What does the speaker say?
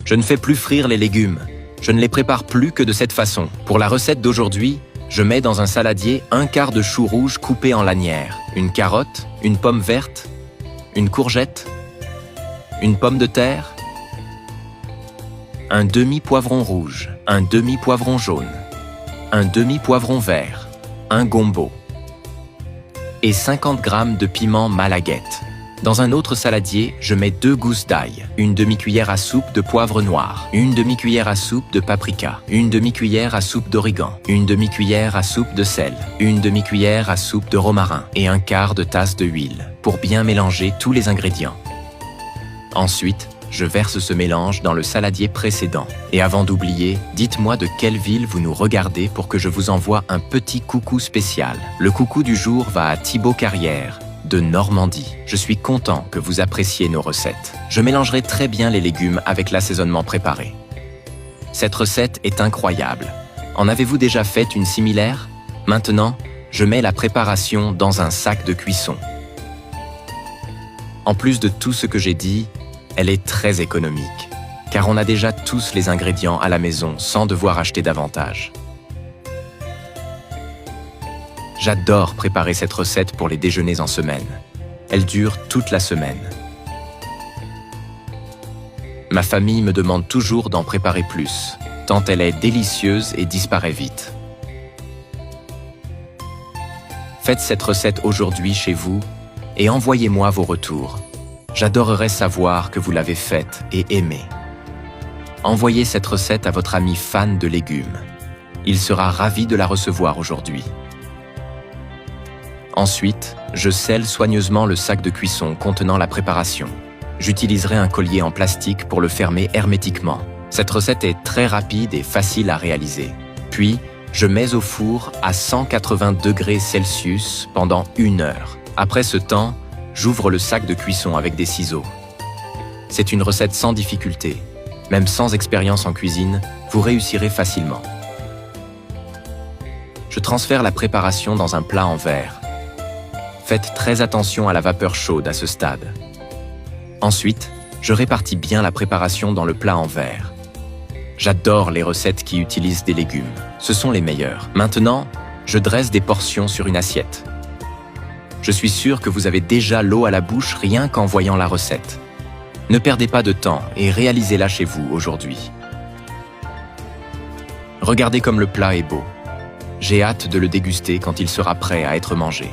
Je ne fais plus frire les légumes. Je ne les prépare plus que de cette façon. Pour la recette d'aujourd'hui, je mets dans un saladier un quart de chou rouge coupé en lanières, une carotte, une pomme verte, une courgette, une pomme de terre, un demi-poivron rouge, un demi-poivron jaune, un demi-poivron vert, un gombo et 50 g de piment malaguette. Dans un autre saladier, je mets 2 gousses d'ail, une demi-cuillère à soupe de poivre noir, une demi-cuillère à soupe de paprika, une demi-cuillère à soupe d'origan, une demi-cuillère à soupe de sel, une demi-cuillère à soupe de romarin et un quart de tasse de huile pour bien mélanger tous les ingrédients. Ensuite, je verse ce mélange dans le saladier précédent. Et avant d'oublier, dites-moi de quelle ville vous nous regardez pour que je vous envoie un petit coucou spécial. Le coucou du jour va à Thibaut Carrière, de Normandie. Je suis content que vous appréciez nos recettes. Je mélangerai très bien les légumes avec l'assaisonnement préparé. Cette recette est incroyable. En avez-vous déjà fait une similaire? Maintenant, je mets la préparation dans un sac de cuisson. En plus de tout ce que j'ai dit, elle est très économique, car on a déjà tous les ingrédients à la maison sans devoir acheter davantage. J'adore préparer cette recette pour les déjeuners en semaine. Elle dure toute la semaine. Ma famille me demande toujours d'en préparer plus, tant elle est délicieuse et disparaît vite. Faites cette recette aujourd'hui chez vous et envoyez-moi vos retours. J'adorerais savoir que vous l'avez faite et aimée. Envoyez cette recette à votre ami fan de légumes. Il sera ravi de la recevoir aujourd'hui. Ensuite, je scelle soigneusement le sac de cuisson contenant la préparation. J'utiliserai un collier en plastique pour le fermer hermétiquement. Cette recette est très rapide et facile à réaliser. Puis, je mets au four à 180 degrés Celsius pendant 1 heure. Après ce temps, j'ouvre le sac de cuisson avec des ciseaux. C'est une recette sans difficulté. Même sans expérience en cuisine, vous réussirez facilement. Je transfère la préparation dans un plat en verre. Faites très attention à la vapeur chaude à ce stade. Ensuite, je répartis bien la préparation dans le plat en verre. J'adore les recettes qui utilisent des légumes. Ce sont les meilleures. Maintenant, je dresse des portions sur une assiette. Je suis sûr que vous avez déjà l'eau à la bouche rien qu'en voyant la recette. Ne perdez pas de temps et réalisez-la chez vous aujourd'hui. Regardez comme le plat est beau. J'ai hâte de le déguster quand il sera prêt à être mangé.